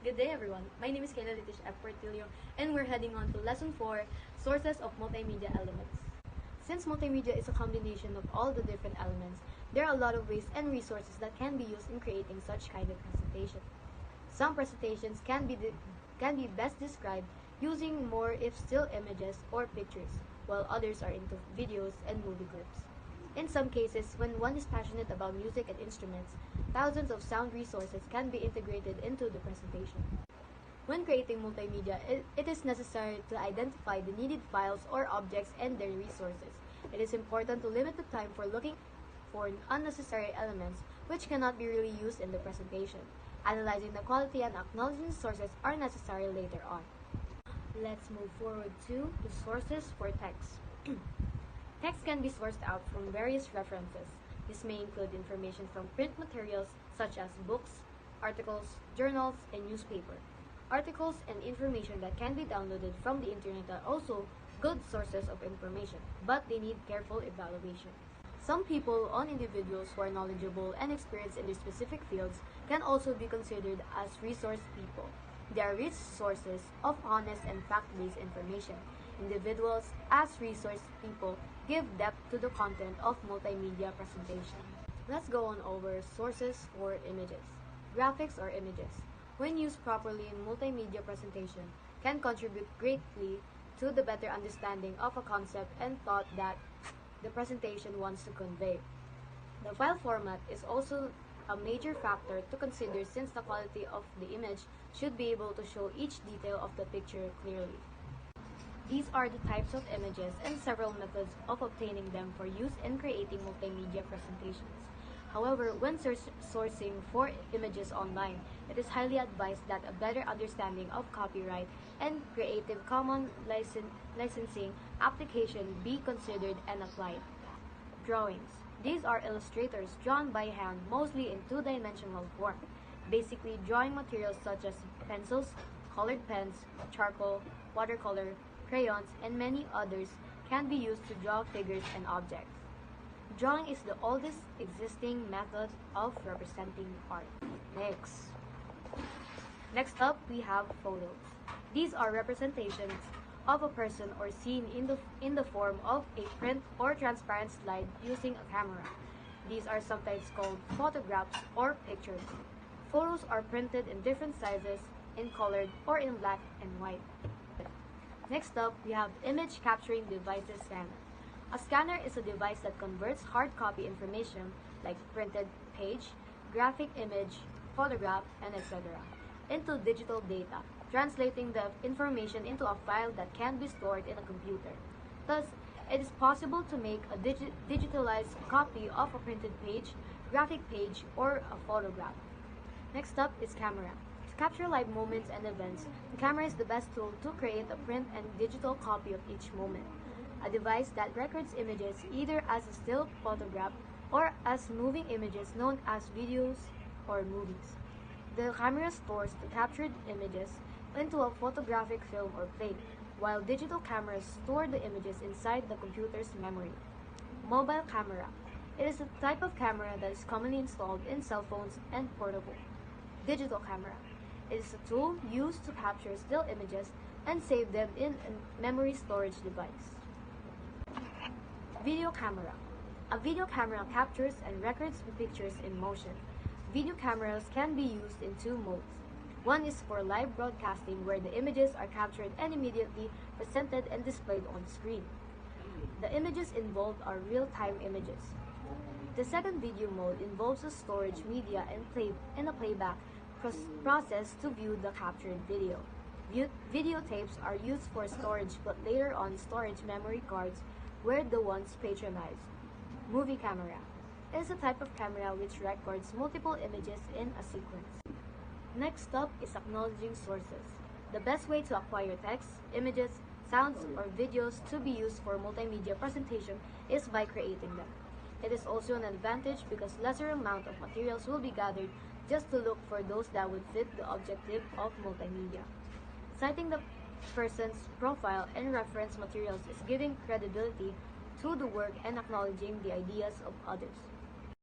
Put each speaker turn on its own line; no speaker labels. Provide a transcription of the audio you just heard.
Good day, everyone. My name is Kayla Litish F. Portillo, and we're heading on to Lesson 4, Sources of Multimedia Elements. Since multimedia is a combination of all the different elements, there are a lot of ways and resources that can be used in creating such kind of presentation. Some presentations can be best described using more if still images or pictures, while others are into videos and movie clips. In some cases, when one is passionate about music and instruments, thousands of sound resources can be integrated into the presentation. When creating multimedia, it is necessary to identify the needed files or objects and their resources. It is important to limit the time for looking for unnecessary elements which cannot be really used in the presentation. Analyzing the quality and acknowledging sources are necessary later on. Let's move forward to the sources for text. Text can be sourced out from various references. This may include information from print materials such as books, articles, journals, and newspaper. Articles and information that can be downloaded from the internet are also good sources of information, but they need careful evaluation. Some people or individuals who are knowledgeable and experienced in their specific fields can also be considered as resource people. They are rich sources of honest and fact-based information. Individuals, as resource people, give depth to the content of multimedia presentation. Let's go on over sources for images. Graphics or images, when used properly in multimedia presentation, can contribute greatly to the better understanding of a concept and thought that the presentation wants to convey. The file format is also a major factor to consider since the quality of the image should be able to show each detail of the picture clearly. These are the types of images and several methods of obtaining them for use in creating multimedia presentations. However, when sourcing for images online, it is highly advised that a better understanding of copyright and Creative Commons licensing application be considered and applied. Drawings. These are illustrators drawn by hand, mostly in two-dimensional form. Basically, drawing materials such as pencils, colored pens, charcoal, watercolor, crayons, and many others can be used to draw figures and objects. Drawing is the oldest existing method of representing art. Next up, we have photos. These are representations of a person or scene in the form of a print or transparent slide using a camera. These are sometimes called photographs or pictures. Photos are printed in different sizes, in colored or in black and white. Next up, we have image capturing devices scanner. A scanner is a device that converts hard copy information like printed page, graphic image, photograph, and etc. into digital data, translating the information into a file that can be stored in a computer. Thus, it is possible to make a digitalized copy of a printed page, graphic page, or a photograph. Next up is camera. To capture live moments and events, the camera is the best tool to create a print and digital copy of each moment. A device that records images either as a still photograph or as moving images known as videos or movies. The camera stores the captured images into a photographic film or plate, while digital cameras store the images inside the computer's memory. Mobile camera. It is a type of camera that is commonly installed in cell phones and portable. Digital camera. It is a tool used to capture still images and save them in a memory storage device. Video camera. A video camera captures and records pictures in motion. Video cameras can be used in two modes. One is for live broadcasting where the images are captured and immediately presented and displayed on the screen. The images involved are real-time images. The second video mode involves a storage media and a playback process to view the captured video. Videotapes are used for storage but later on storage memory cards were the ones patronized. Movie camera. It is a type of camera which records multiple images in a sequence. Next up is acknowledging sources. The best way to acquire text, images, sounds, or videos to be used for multimedia presentation is by creating them. It is also an advantage because lesser amount of materials will be gathered just to look for those that would fit the objective of multimedia. Citing the person's profile and reference materials is giving credibility to the work and acknowledging the ideas of others.